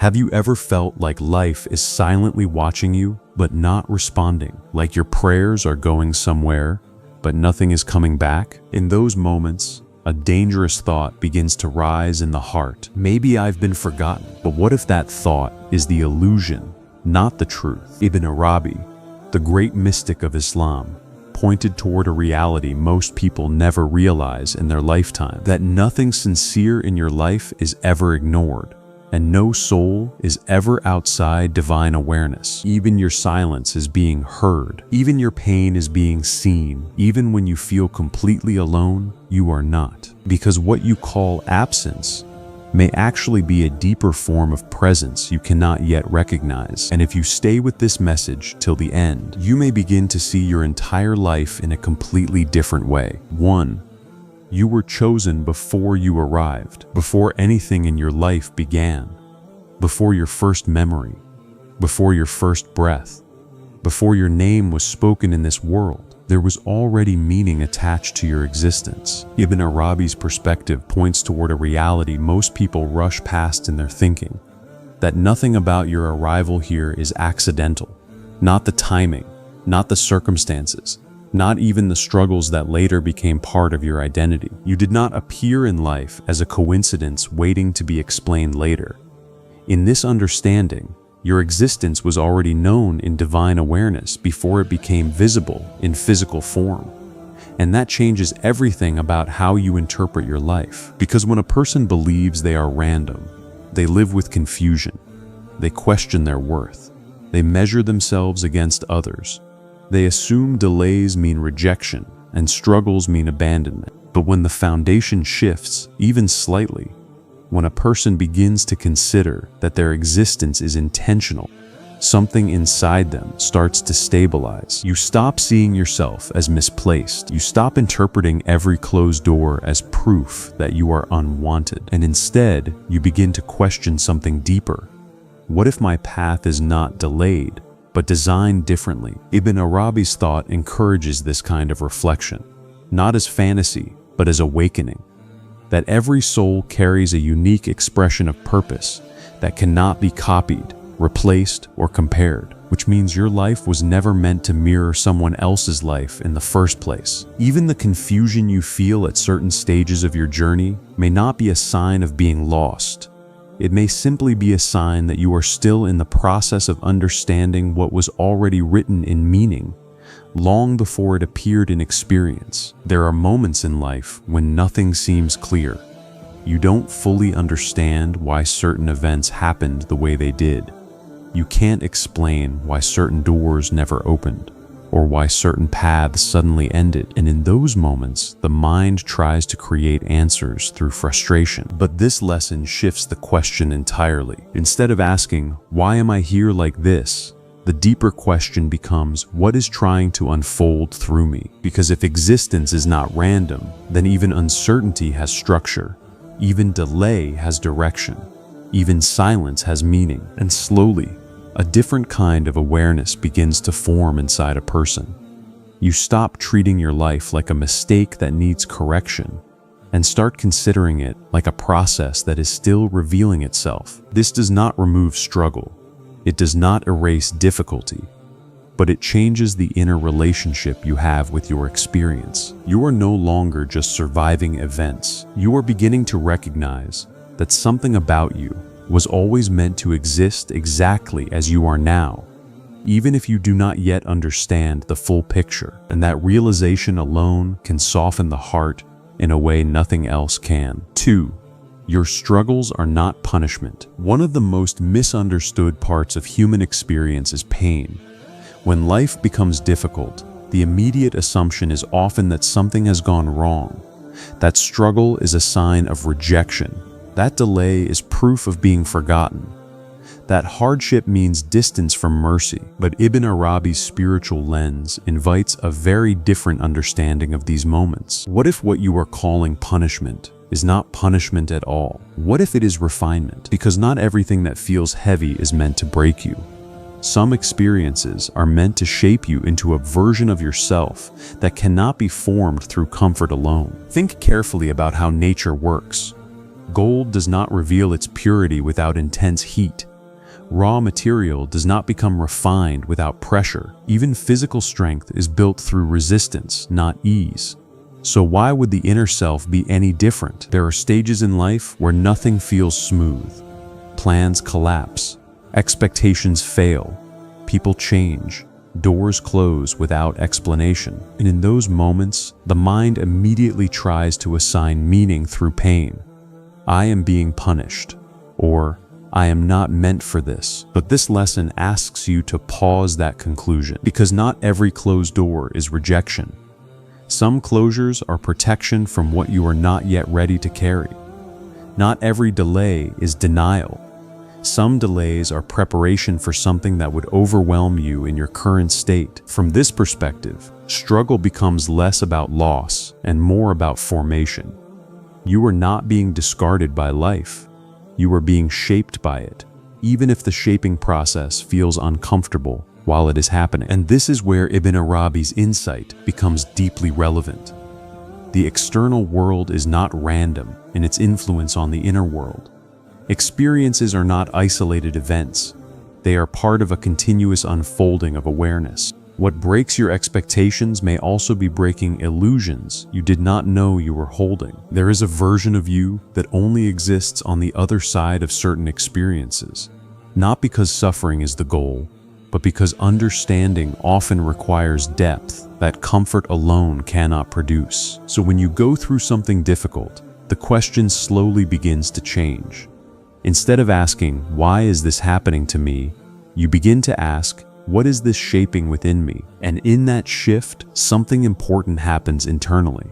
Have you ever felt like life is silently watching you, but not responding? Like your prayers are going somewhere, but nothing is coming back? In those moments, a dangerous thought begins to rise in the heart. Maybe I've been forgotten. But what if that thought is the illusion, not the truth? Ibn Arabi, the great mystic of Islam, pointed toward a reality most people never realize in their lifetime, that nothing sincere in your life is ever ignored, and no soul is ever outside divine awareness. Even your silence is being heard. Even your pain is being seen. Even when you feel completely alone, you are not. Because what you call absence may actually be a deeper form of presence you cannot yet recognize. And if you stay with this message till the end, you may begin to see your entire life in a completely different way. 1. You were chosen before you arrived, before anything in your life began, before your first memory, before your first breath, before your name was spoken in this world. There was already meaning attached to your existence. Ibn Arabi's perspective points toward a reality most people rush past in their thinking, that nothing about your arrival here is accidental, not the timing, not the circumstances, not even the struggles that later became part of your identity. You did not appear in life as a coincidence waiting to be explained later. In this understanding, your existence was already known in divine awareness before it became visible in physical form. And that changes everything about how you interpret your life. Because when a person believes they are random, they live with confusion. They question their worth. They measure themselves against others. They assume delays mean rejection and struggles mean abandonment. But when the foundation shifts, even slightly, when a person begins to consider that their existence is intentional, something inside them starts to stabilize. You stop seeing yourself as misplaced. You stop interpreting every closed door as proof that you are unwanted. And instead, you begin to question something deeper. What if my path is not delayed, but designed differently? Ibn Arabi's thought encourages this kind of reflection, not as fantasy, but as awakening. That every soul carries a unique expression of purpose that cannot be copied, replaced, or compared, which means your life was never meant to mirror someone else's life in the first place. Even the confusion you feel at certain stages of your journey may not be a sign of being lost. It may simply be a sign that you are still in the process of understanding what was already written in meaning, long before it appeared in experience. There are moments in life when nothing seems clear. You don't fully understand why certain events happened the way they did. You can't explain why certain doors never opened, or why certain paths suddenly ended. And in those moments, the mind tries to create answers through frustration. But this lesson shifts the question entirely. Instead of asking, "Why am I here like this?" the deeper question becomes, what is trying to unfold through me? Because if existence is not random, then even uncertainty has structure, even delay has direction, even silence has meaning. And slowly, a different kind of awareness begins to form inside a person. You stop treating your life like a mistake that needs correction, and start considering it like a process that is still revealing itself. This does not remove struggle. It does not erase difficulty, but it changes the inner relationship you have with your experience. You are no longer just surviving events. You are beginning to recognize that something about you was always meant to exist exactly as you are now, even if you do not yet understand the full picture. And that realization alone can soften the heart in a way nothing else can. 2. Your struggles are not punishment. One of the most misunderstood parts of human experience is pain. When life becomes difficult, the immediate assumption is often that something has gone wrong. That struggle is a sign of rejection. That delay is proof of being forgotten. That hardship means distance from mercy. But Ibn Arabi's spiritual lens invites a very different understanding of these moments. What if what you are calling punishment is not punishment at all? What if it is refinement? Because not everything that feels heavy is meant to break you. Some experiences are meant to shape you into a version of yourself that cannot be formed through comfort alone. Think carefully about how nature works. Gold does not reveal its purity without intense heat. Raw material does not become refined without pressure. Even physical strength is built through resistance, not ease. So why would the inner self be any different? There are stages in life where nothing feels smooth. Plans collapse, expectations fail, people change, doors close without explanation. And in those moments, the mind immediately tries to assign meaning through pain. I am being punished, or I am not meant for this. But this lesson asks you to pause that conclusion, because not every closed door is rejection. Some closures are protection from what you are not yet ready to carry. Not every delay is denial. Some delays are preparation for something that would overwhelm you in your current state. From this perspective, struggle becomes less about loss and more about formation. You are not being discarded by life. You are being shaped by it, even if the shaping process feels uncomfortable while it is happening. And this is where Ibn Arabi's insight becomes deeply relevant. The external world is not random in its influence on the inner world. Experiences are not isolated events. They are part of a continuous unfolding of awareness. What breaks your expectations may also be breaking illusions you did not know you were holding. There is a version of you that only exists on the other side of certain experiences, not because suffering is the goal, but because understanding often requires depth that comfort alone cannot produce. So when you go through something difficult, the question slowly begins to change. Instead of asking, "Why is this happening to me?" you begin to ask, "What is this shaping within me?" And in that shift, something important happens internally.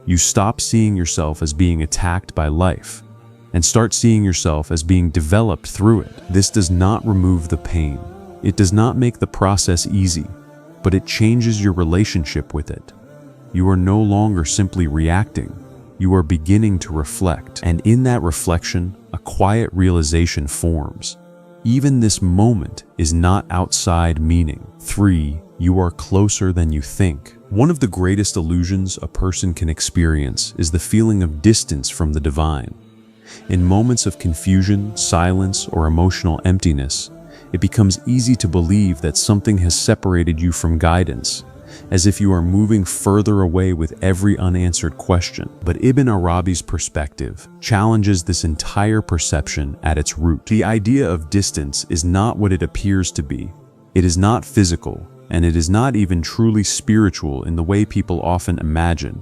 You stop seeing yourself as being attacked by life and start seeing yourself as being developed through it. This does not remove the pain. It does not make the process easy, but it changes your relationship with it. You are no longer simply reacting. You are beginning to reflect. And in that reflection, a quiet realization forms. Even this moment is not outside meaning. 3. You are closer than you think. One of the greatest illusions a person can experience is the feeling of distance from the divine. In moments of confusion, silence, or emotional emptiness, it becomes easy to believe that something has separated you from guidance, as if you are moving further away with every unanswered question. But Ibn Arabi's perspective challenges this entire perception at its root. The idea of distance is not what it appears to be. It is not physical, and it is not even truly spiritual in the way people often imagine.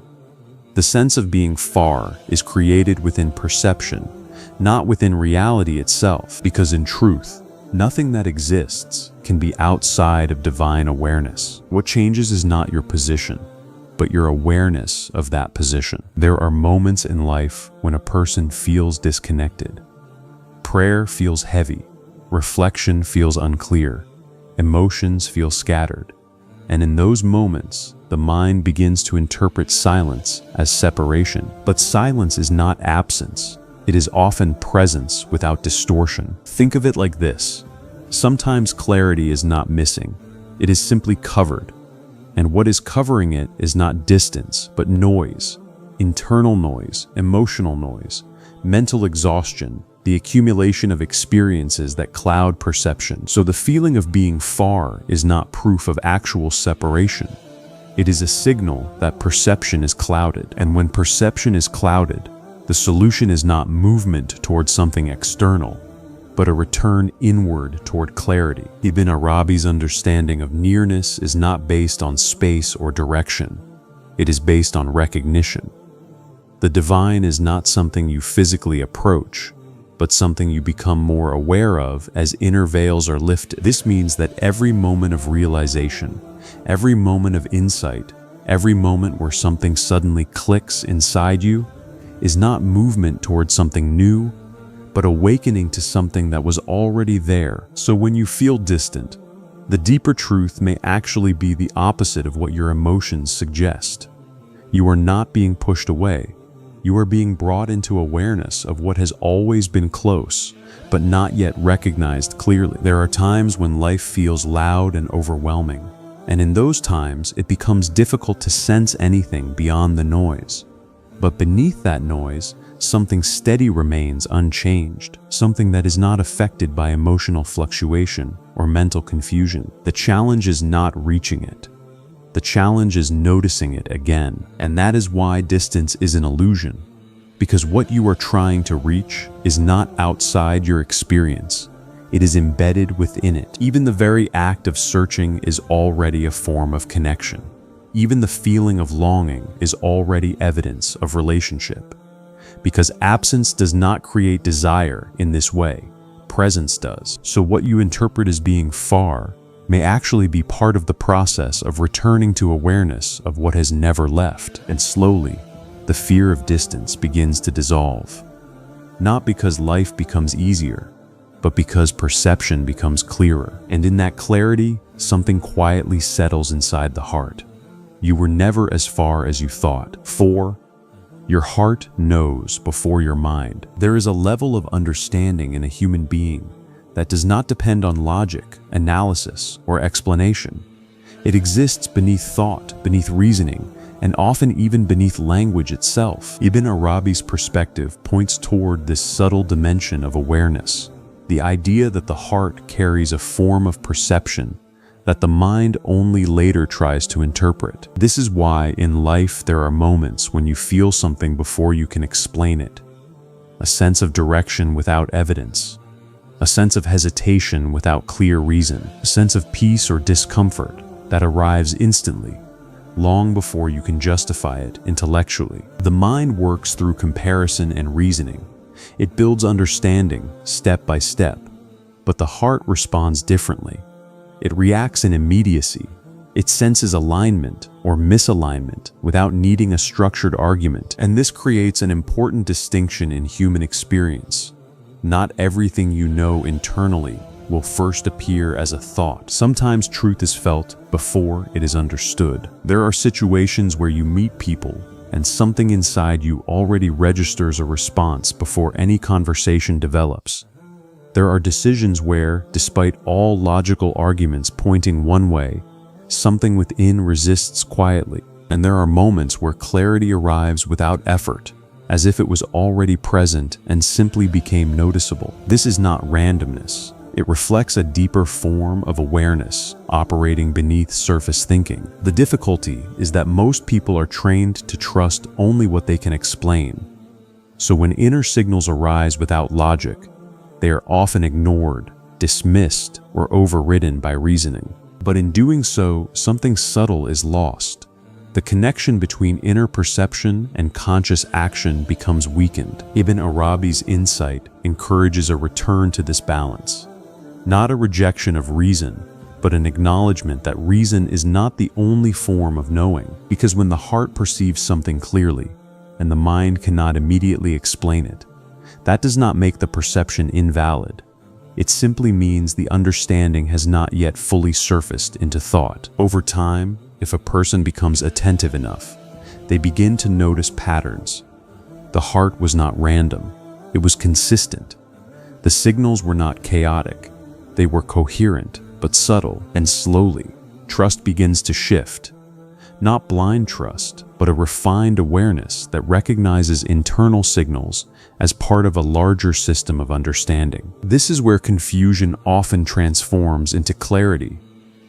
The sense of being far is created within perception, not within reality itself, because in truth, nothing that exists can be outside of divine awareness. What changes is not your position, but your awareness of that position. There are moments in life when a person feels disconnected. Prayer feels heavy, reflection feels unclear, emotions feel scattered. And in those moments, the mind begins to interpret silence as separation. But silence is not absence. It is often presence without distortion. Think of it like this. Sometimes clarity is not missing. It is simply covered. And what is covering it is not distance, but noise. Internal noise, emotional noise, mental exhaustion, the accumulation of experiences that cloud perception. So the feeling of being far is not proof of actual separation. It is a signal that perception is clouded. And when perception is clouded, the solution is not movement toward something external, but a return inward toward clarity. Ibn Arabi's understanding of nearness is not based on space or direction. It is based on recognition. The divine is not something you physically approach, but something you become more aware of as inner veils are lifted. This means that every moment of realization, every moment of insight, every moment where something suddenly clicks inside you, is not movement towards something new, but awakening to something that was already there. So when you feel distant, the deeper truth may actually be the opposite of what your emotions suggest. You are not being pushed away. You are being brought into awareness of what has always been close, but not yet recognized clearly. There are times when life feels loud and overwhelming, and in those times it becomes difficult to sense anything beyond the noise. But beneath that noise, something steady remains unchanged, something that is not affected by emotional fluctuation or mental confusion. The challenge is not reaching it. The challenge is noticing it again. And that is why distance is an illusion, because what you are trying to reach is not outside your experience. It is embedded within it. Even the very act of searching is already a form of connection. Even the feeling of longing is already evidence of relationship. Because absence does not create desire in this way, presence does. So what you interpret as being far may actually be part of the process of returning to awareness of what has never left. And slowly, the fear of distance begins to dissolve. Not because life becomes easier, but because perception becomes clearer. And in that clarity, something quietly settles inside the heart. You were never as far as you thought. 4. Your heart knows before your mind. There is a level of understanding in a human being that does not depend on logic, analysis, or explanation. It exists beneath thought, beneath reasoning, and often even beneath language itself. Ibn Arabi's perspective points toward this subtle dimension of awareness, the idea that the heart carries a form of perception that the mind only later tries to interpret. This is why in life there are moments when you feel something before you can explain it. A sense of direction without evidence. A sense of hesitation without clear reason. A sense of peace or discomfort that arrives instantly, long before you can justify it intellectually. The mind works through comparison and reasoning. It builds understanding step by step, but the heart responds differently. It reacts in immediacy. It senses alignment or misalignment without needing a structured argument. And this creates an important distinction in human experience. Not everything you know internally will first appear as a thought. Sometimes truth is felt before it is understood. There are situations where you meet people and something inside you already registers a response before any conversation develops. There are decisions where, despite all logical arguments pointing one way, something within resists quietly. And there are moments where clarity arrives without effort, as if it was already present and simply became noticeable. This is not randomness. It reflects a deeper form of awareness operating beneath surface thinking. The difficulty is that most people are trained to trust only what they can explain. So when inner signals arise without logic, they are often ignored, dismissed, or overridden by reasoning. But in doing so, something subtle is lost. The connection between inner perception and conscious action becomes weakened. Ibn Arabi's insight encourages a return to this balance. Not a rejection of reason, but an acknowledgement that reason is not the only form of knowing. Because when the heart perceives something clearly, and the mind cannot immediately explain it, that does not make the perception invalid. It simply means the understanding has not yet fully surfaced into thought. Over time, if a person becomes attentive enough, they begin to notice patterns. The heart was not random, it was consistent. The signals were not chaotic, they were coherent but subtle, and slowly, trust begins to shift. Not blind trust, but a refined awareness that recognizes internal signals as part of a larger system of understanding. This is where confusion often transforms into clarity,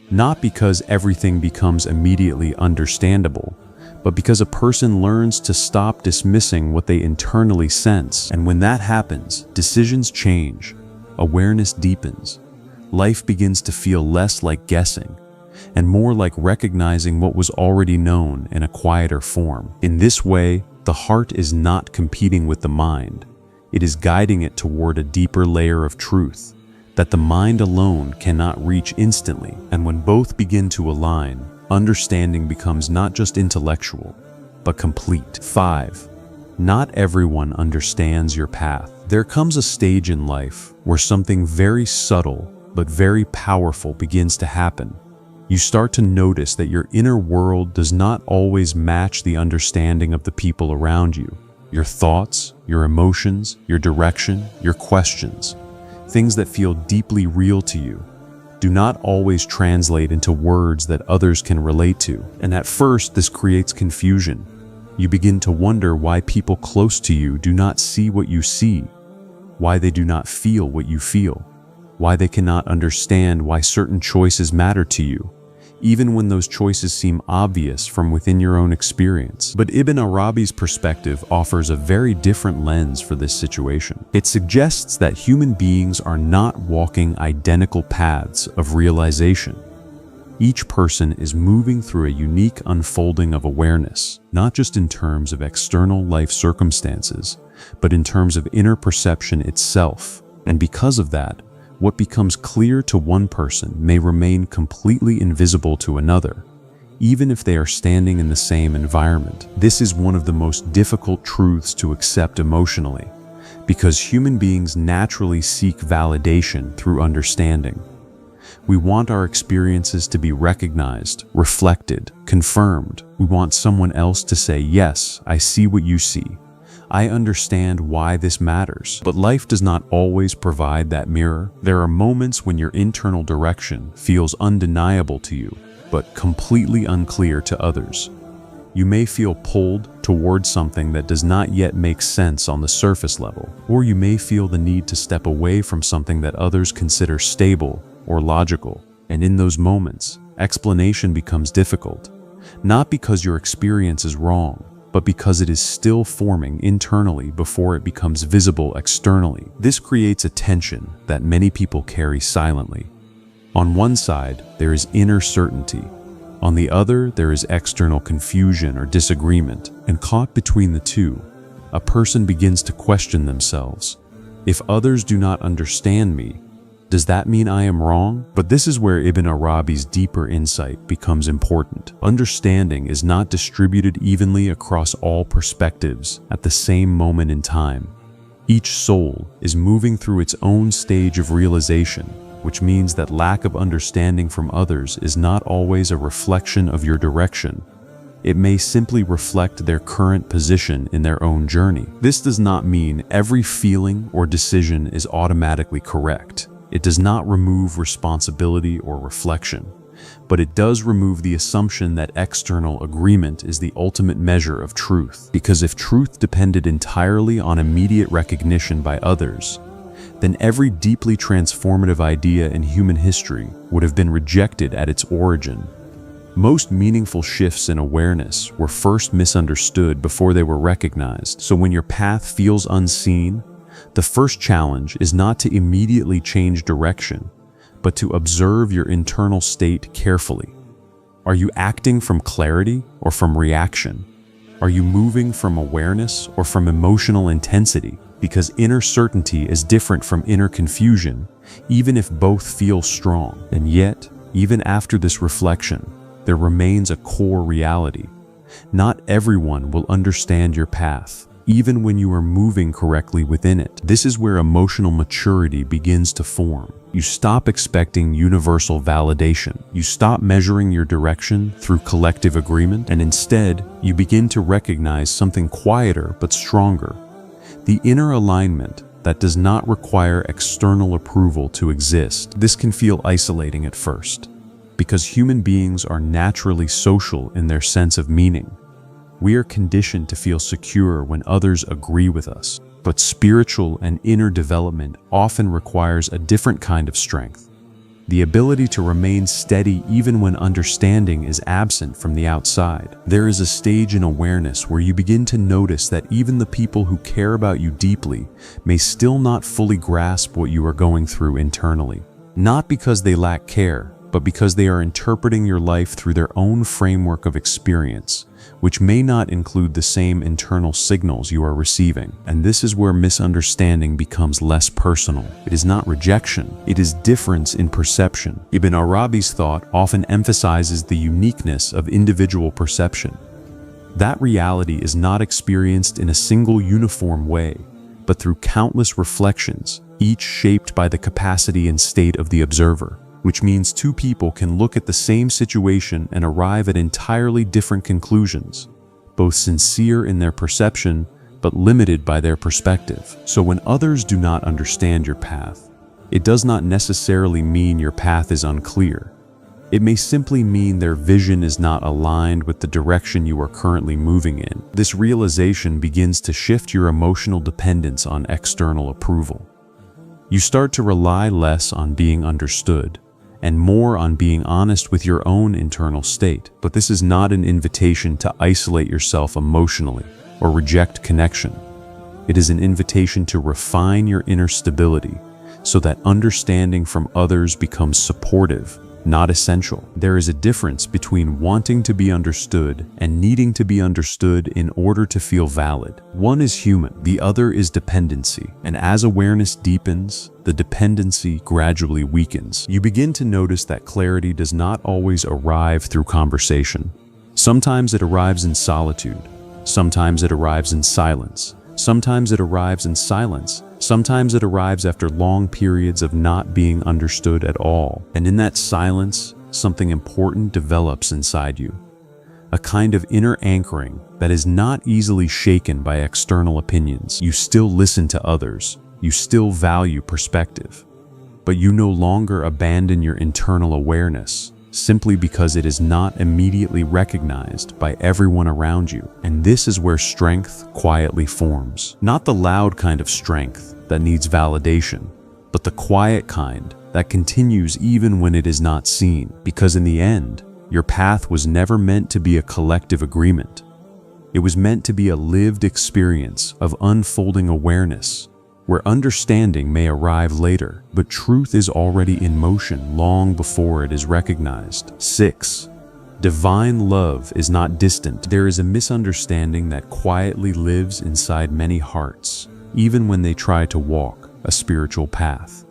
not because everything becomes immediately understandable, but because a person learns to stop dismissing what they internally sense. And when that happens, decisions change, awareness deepens, life begins to feel less like guessing and more like recognizing what was already known in a quieter form. In this way, the heart is not competing with the mind. It is guiding it toward a deeper layer of truth that the mind alone cannot reach instantly. And when both begin to align, understanding becomes not just intellectual, but complete. 5. Not everyone understands your path. There comes a stage in life where something very subtle but very powerful begins to happen. You start to notice that your inner world does not always match the understanding of the people around you. Your thoughts, your emotions, your direction, your questions, things that feel deeply real to you, do not always translate into words that others can relate to. And at first, this creates confusion. You begin to wonder why people close to you do not see what you see, why they do not feel what you feel, why they cannot understand why certain choices matter to you, even when those choices seem obvious from within your own experience. But Ibn Arabi's perspective offers a very different lens for this situation. It suggests that human beings are not walking identical paths of realization. Each person is moving through a unique unfolding of awareness, not just in terms of external life circumstances, but in terms of inner perception itself. And because of that, what becomes clear to one person may remain completely invisible to another, even if they are standing in the same environment. This is one of the most difficult truths to accept emotionally, because human beings naturally seek validation through understanding. We want our experiences to be recognized, reflected, confirmed. We want someone else to say, "Yes, I see what you see. I understand why this matters." But life does not always provide that mirror. There are moments when your internal direction feels undeniable to you, but completely unclear to others. You may feel pulled towards something that does not yet make sense on the surface level, or you may feel the need to step away from something that others consider stable or logical. And in those moments, explanation becomes difficult, not because your experience is wrong, but because it is still forming internally before it becomes visible externally. This creates a tension that many people carry silently. On one side, there is inner certainty. On the other, there is external confusion or disagreement. And caught between the two, a person begins to question themselves. If others do not understand me, does that mean I am wrong? But this is where Ibn Arabi's deeper insight becomes important. Understanding is not distributed evenly across all perspectives at the same moment in time. Each soul is moving through its own stage of realization, which means that lack of understanding from others is not always a reflection of your direction. It may simply reflect their current position in their own journey. This does not mean every feeling or decision is automatically correct. It does not remove responsibility or reflection, but it does remove the assumption that external agreement is the ultimate measure of truth. Because if truth depended entirely on immediate recognition by others, then every deeply transformative idea in human history would have been rejected at its origin. Most meaningful shifts in awareness were first misunderstood before they were recognized. So when your path feels unseen, the first challenge is not to immediately change direction, but to observe your internal state carefully. Are you acting from clarity or from reaction? Are you moving from awareness or from emotional intensity? Because inner certainty is different from inner confusion, even if both feel strong. And yet, even after this reflection, there remains a core reality. Not everyone will understand your path, even when you are moving correctly within it. This is where emotional maturity begins to form. You stop expecting universal validation. You stop measuring your direction through collective agreement, and instead, you begin to recognize something quieter but stronger. The inner alignment that does not require external approval to exist. This can feel isolating at first, because human beings are naturally social in their sense of meaning. We are conditioned to feel secure when others agree with us, but spiritual and inner development often requires a different kind of strength. The ability to remain steady even when understanding is absent from the outside. There is a stage in awareness where you begin to notice that even the people who care about you deeply may still not fully grasp what you are going through internally. Not because they lack care, but because they are interpreting your life through their own framework of experience, which may not include the same internal signals you are receiving. And this is where misunderstanding becomes less personal. It is not rejection, it is difference in perception. Ibn Arabi's thought often emphasizes the uniqueness of individual perception. That reality is not experienced in a single uniform way, but through countless reflections, each shaped by the capacity and state of the observer. Which means two people can look at the same situation and arrive at entirely different conclusions, both sincere in their perception, but limited by their perspective. So when others do not understand your path, it does not necessarily mean your path is unclear. It may simply mean their vision is not aligned with the direction you are currently moving in. This realization begins to shift your emotional dependence on external approval. You start to rely less on being understood and more on being honest with your own internal state. But this is not an invitation to isolate yourself emotionally or reject connection. It is an invitation to refine your inner stability so that understanding from others becomes supportive, not essential. There is a difference between wanting to be understood and needing to be understood in order to feel valid. One is human, the other is dependency. And as awareness deepens, the dependency gradually weakens. You begin to notice that clarity does not always arrive through conversation. Sometimes it arrives in solitude. Sometimes it arrives in silence. Sometimes it arrives in silence. Sometimes it arrives after long periods of not being understood at all. And in that silence, something important develops inside you. A kind of inner anchoring that is not easily shaken by external opinions. You still listen to others. You still value perspective. But you no longer abandon your internal awareness simply because it is not immediately recognized by everyone around you. And this is where strength quietly forms. Not the loud kind of strength that needs validation, but the quiet kind that continues even when it is not seen. Because in the end, your path was never meant to be a collective agreement. It was meant to be a lived experience of unfolding awareness, where understanding may arrive later, but truth is already in motion long before it is recognized. 6. Divine love is not distant. There is a misunderstanding that quietly lives inside many hearts, even when they try to walk a spiritual path.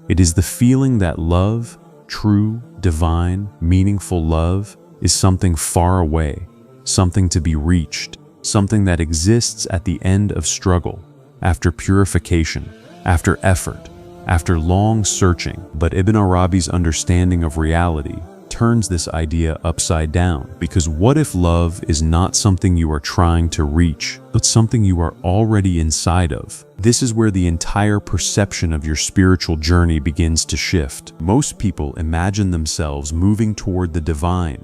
It is the feeling that love, true, divine, meaningful love, is something far away, something to be reached, something that exists at the end of struggle, after purification, after effort, after long searching. But Ibn Arabi's understanding of reality turns this idea upside down. Because what if love is not something you are trying to reach, but something you are already inside of? This is where the entire perception of your spiritual journey begins to shift. Most people imagine themselves moving toward the divine,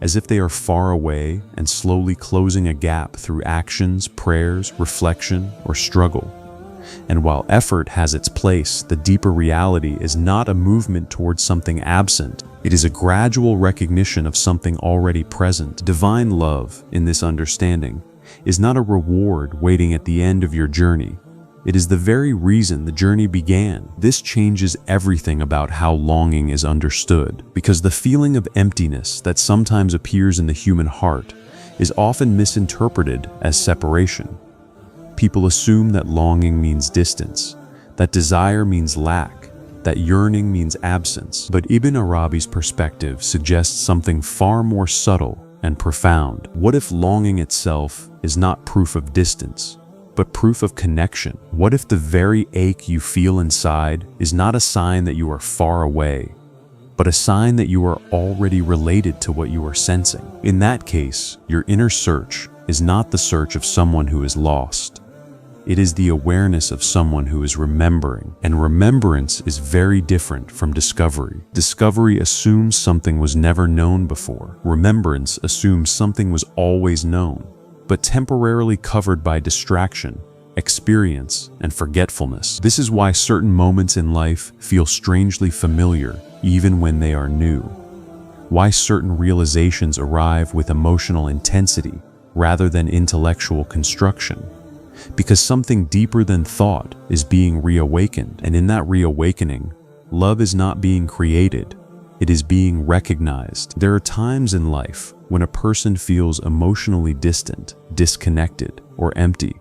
as if they are far away and slowly closing a gap through actions, prayers, reflection, or struggle. And while effort has its place, the deeper reality is not a movement towards something absent. It is a gradual recognition of something already present. Divine love, in this understanding, is not a reward waiting at the end of your journey. It is the very reason the journey began. This changes everything about how longing is understood, because the feeling of emptiness that sometimes appears in the human heart is often misinterpreted as separation. People assume that longing means distance, that desire means lack, that yearning means absence. But Ibn Arabi's perspective suggests something far more subtle and profound. What if longing itself is not proof of distance, but proof of connection? What if the very ache you feel inside is not a sign that you are far away, but a sign that you are already related to what you are sensing? In that case, your inner search is not the search of someone who is lost. It is the awareness of someone who is remembering, and remembrance is very different from discovery. Discovery assumes something was never known before. Remembrance assumes something was always known, but temporarily covered by distraction, experience, and forgetfulness. This is why certain moments in life feel strangely familiar, even when they are new. Why certain realizations arrive with emotional intensity rather than intellectual construction. Because something deeper than thought is being reawakened, and in that reawakening, love is not being created, it is being recognized. There are times in life when a person feels emotionally distant, disconnected, or empty,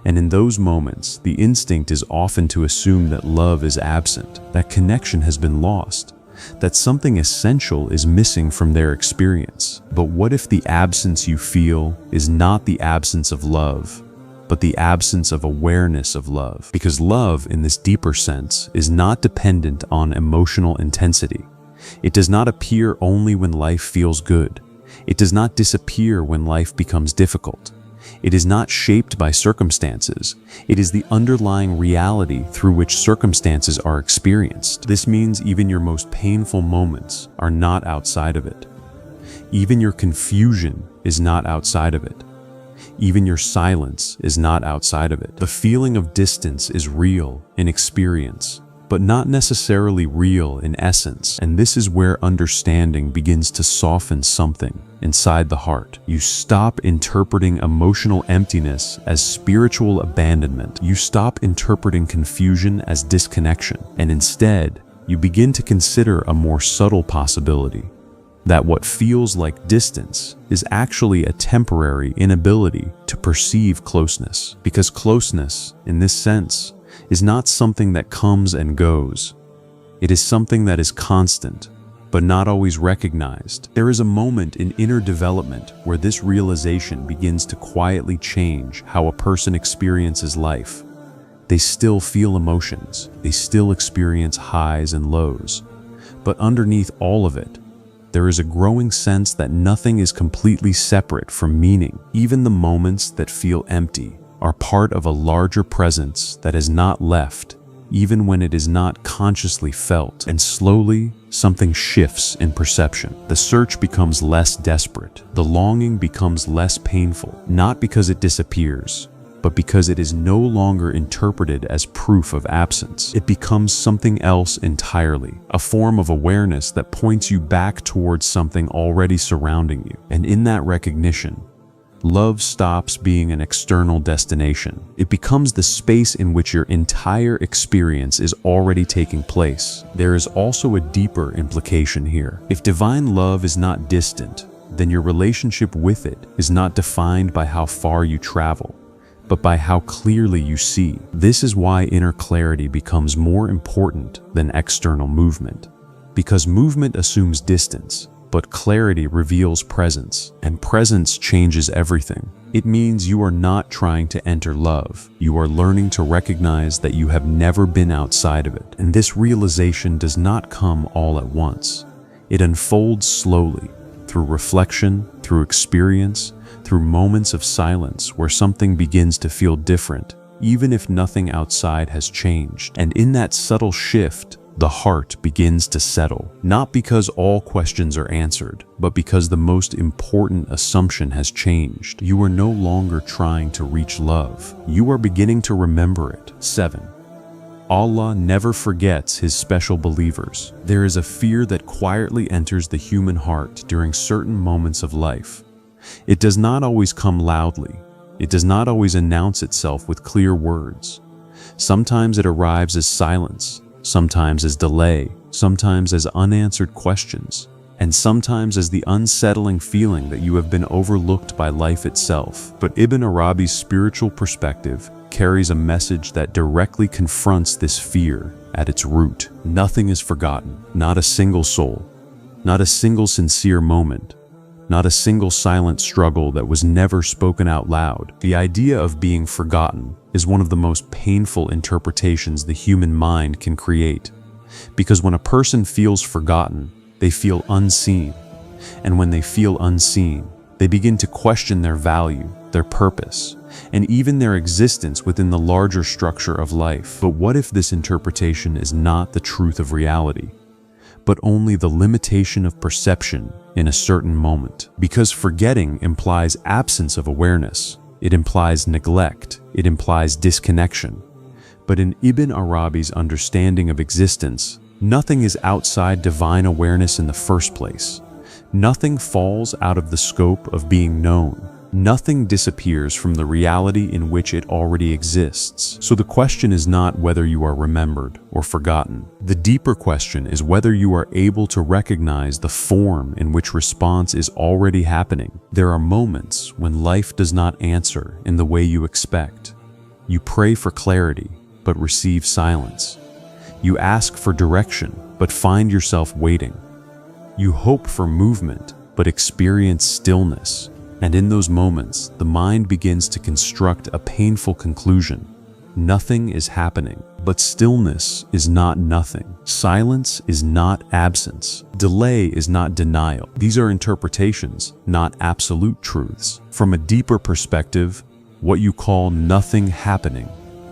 and in those moments, the instinct is often to assume that love is absent, that connection has been lost, that something essential is missing from their experience. But what if the absence you feel is not the absence of love, but the absence of awareness of love? Because love, in this deeper sense, is not dependent on emotional intensity. It does not appear only when life feels good. It does not disappear when life becomes difficult. It is not shaped by circumstances. It is the underlying reality through which circumstances are experienced. This means even your most painful moments are not outside of it. Even your confusion is not outside of it. Even your silence is not outside of it. The feeling of distance is real in experience, but not necessarily real in essence. And this is where understanding begins to soften something inside the heart. You stop interpreting emotional emptiness as spiritual abandonment. You stop interpreting confusion as disconnection. And instead, you begin to consider a more subtle possibility, that what feels like distance is actually a temporary inability to perceive closeness. Because closeness, in this sense, is not something that comes and goes. It is something that is constant, but not always recognized. There is a moment in inner development where this realization begins to quietly change how a person experiences life. They still feel emotions, they still experience highs and lows, but underneath all of it, there is a growing sense that nothing is completely separate from meaning. Even the moments that feel empty are part of a larger presence that is not left, even when it is not consciously felt. And slowly, something shifts in perception. The search becomes less desperate. The longing becomes less painful, not because it disappears, but because it is no longer interpreted as proof of absence. It becomes something else entirely, a form of awareness that points you back towards something already surrounding you. And in that recognition, love stops being an external destination. It becomes the space in which your entire experience is already taking place. There is also a deeper implication here. If divine love is not distant, then your relationship with it is not defined by how far you travel, but by how clearly you see. This is why inner clarity becomes more important than external movement. Because movement assumes distance, but clarity reveals presence, and presence changes everything. It means you are not trying to enter love. You are learning to recognize that you have never been outside of it. And this realization does not come all at once. It unfolds slowly, through reflection, through experience, through moments of silence where something begins to feel different, even if nothing outside has changed. And in that subtle shift, the heart begins to settle, not because all questions are answered, but because the most important assumption has changed. You are no longer trying to reach love. You are beginning to remember it. 7. Allah never forgets His special believers. There is a fear that quietly enters the human heart during certain moments of life. It does not always come loudly. It does not always announce itself with clear words. Sometimes it arrives as silence, sometimes as delay, sometimes as unanswered questions, and sometimes as the unsettling feeling that you have been overlooked by life itself. But Ibn Arabi's spiritual perspective carries a message that directly confronts this fear at its root. Nothing is forgotten, not a single soul, not a single sincere moment, not a single silent struggle that was never spoken out loud. The idea of being forgotten is one of the most painful interpretations the human mind can create. Because when a person feels forgotten, they feel unseen. And when they feel unseen, they begin to question their value, their purpose, and even their existence within the larger structure of life. But what if this interpretation is not the truth of reality, but only the limitation of perception in a certain moment? Because forgetting implies absence of awareness. It implies neglect. It implies disconnection. But in Ibn Arabi's understanding of existence, nothing is outside divine awareness in the first place. Nothing falls out of the scope of being known. Nothing disappears from the reality in which it already exists. So the question is not whether you are remembered or forgotten. The deeper question is whether you are able to recognize the form in which response is already happening. There are moments when life does not answer in the way you expect. You pray for clarity, but receive silence. You ask for direction, but find yourself waiting. You hope for movement, but experience stillness. And in those moments, the mind begins to construct a painful conclusion. Nothing is happening. But stillness is not nothing. Silence is not absence. Delay is not denial. These are interpretations, not absolute truths. From a deeper perspective, what you call nothing happening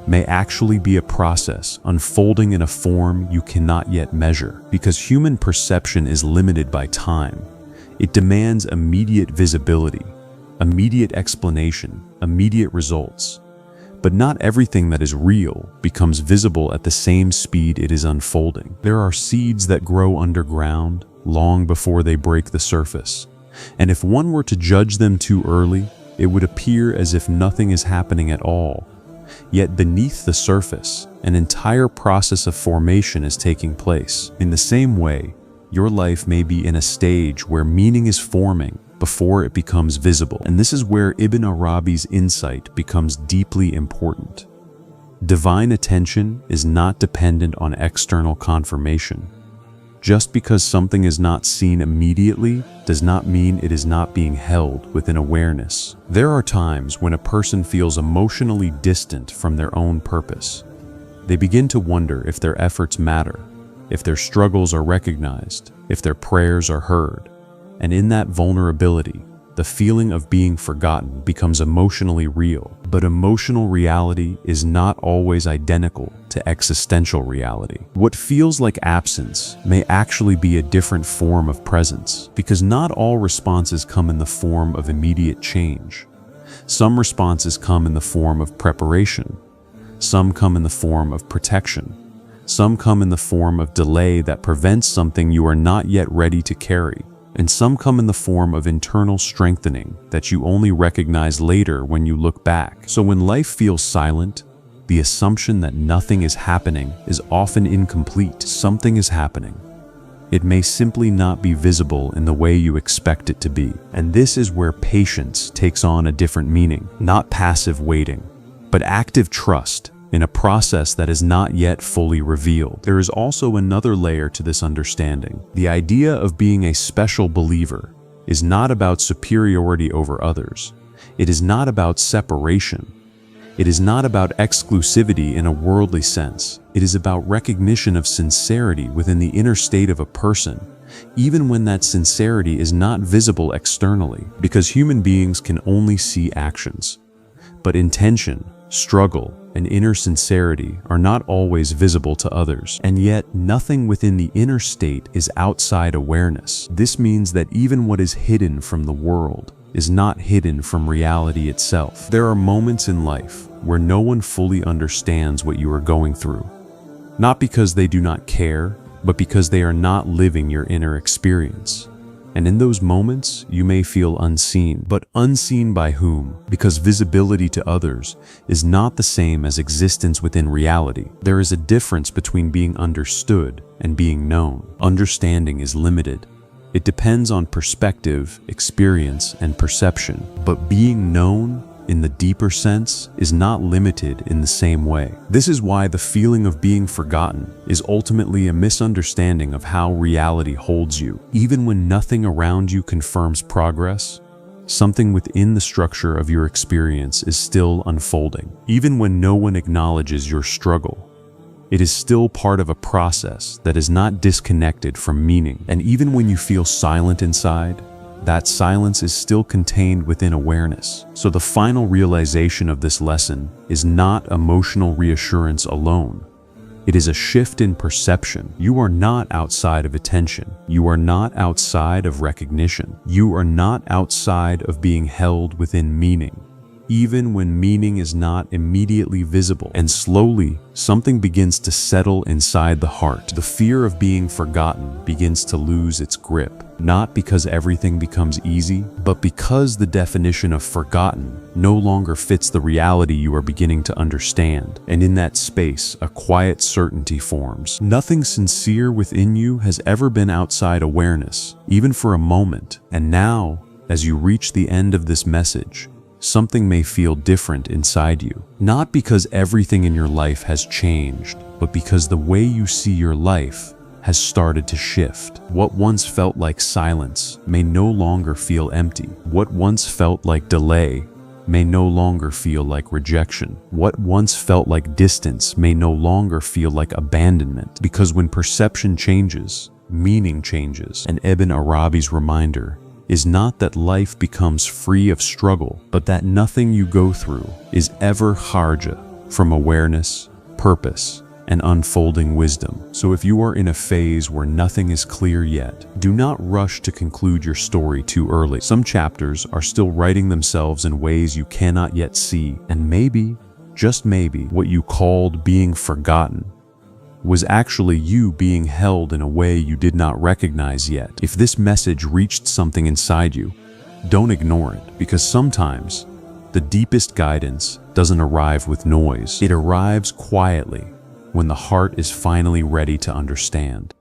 may actually be a process unfolding in a form you cannot yet measure. Because human perception is limited by time, it demands immediate visibility, immediate explanation, immediate results. But not everything that is real becomes visible at the same speed it is unfolding. There are seeds that grow underground long before they break the surface. And if one were to judge them too early, it would appear as if nothing is happening at all. Yet beneath the surface, an entire process of formation is taking place. In the same way, your life may be in a stage where meaning is forming before it becomes visible. And this is where Ibn Arabi's insight becomes deeply important. Divine attention is not dependent on external confirmation. Just because something is not seen immediately does not mean it is not being held within awareness. There are times when a person feels emotionally distant from their own purpose. They begin to wonder if their efforts matter, if their struggles are recognized, if their prayers are heard. And in that vulnerability, the feeling of being forgotten becomes emotionally real. But emotional reality is not always identical to existential reality. What feels like absence may actually be a different form of presence, because not all responses come in the form of immediate change. Some responses come in the form of preparation. Some come in the form of protection. Some come in the form of delay that prevents something you are not yet ready to carry. And some come in the form of internal strengthening that you only recognize later when you look back. So when life feels silent, the assumption that nothing is happening is often incomplete. Something is happening. It may simply not be visible in the way you expect it to be. And this is where patience takes on a different meaning. Not passive waiting, but active trust in a process that is not yet fully revealed. There is also another layer to this understanding. The idea of being a special believer is not about superiority over others. It is not about separation. It is not about exclusivity in a worldly sense. It is about recognition of sincerity within the inner state of a person, even when that sincerity is not visible externally, because human beings can only see actions. But intention, struggle, and inner sincerity are not always visible to others. And yet, nothing within the inner state is outside awareness. This means that even what is hidden from the world is not hidden from reality itself. There are moments in life where no one fully understands what you are going through. Not because they do not care, but because they are not living your inner experience. And in those moments, you may feel unseen. But unseen by whom? Because visibility to others is not the same as existence within reality. There is a difference between being understood and being known. Understanding is limited. It depends on perspective, experience, and perception. But being known, in the deeper sense, is not limited in the same way. This is why the feeling of being forgotten is ultimately a misunderstanding of how reality holds you. Even when nothing around you confirms progress, something within the structure of your experience is still unfolding. Even when no one acknowledges your struggle, it is still part of a process that is not disconnected from meaning. And even when you feel silent inside, that silence is still contained within awareness. So the final realization of this lesson is not emotional reassurance alone. It is a shift in perception. You are not outside of attention. You are not outside of recognition. You are not outside of being held within meaning, even when meaning is not immediately visible. And slowly, something begins to settle inside the heart. The fear of being forgotten begins to lose its grip. Not because everything becomes easy, but because the definition of forgotten no longer fits the reality you are beginning to understand. And in that space, a quiet certainty forms. Nothing sincere within you has ever been outside awareness, even for a moment. And now, as you reach the end of this message, something may feel different inside you. Not because everything in your life has changed, but because the way you see your life has started to shift. What once felt like silence may no longer feel empty. What once felt like delay may no longer feel like rejection. What once felt like distance may no longer feel like abandonment. Because when perception changes, meaning changes. And Ibn Arabi's reminder is not that life becomes free of struggle, but that nothing you go through is ever kharja from awareness, purpose, and unfolding wisdom. So if you are in a phase where nothing is clear yet, do not rush to conclude your story too early. Some chapters are still writing themselves in ways you cannot yet see, and maybe, just maybe, what you called being forgotten was actually you being held in a way you did not recognize yet. If this message reached something inside you, don't ignore it, because sometimes the deepest guidance doesn't arrive with noise. It arrives quietly when the heart is finally ready to understand.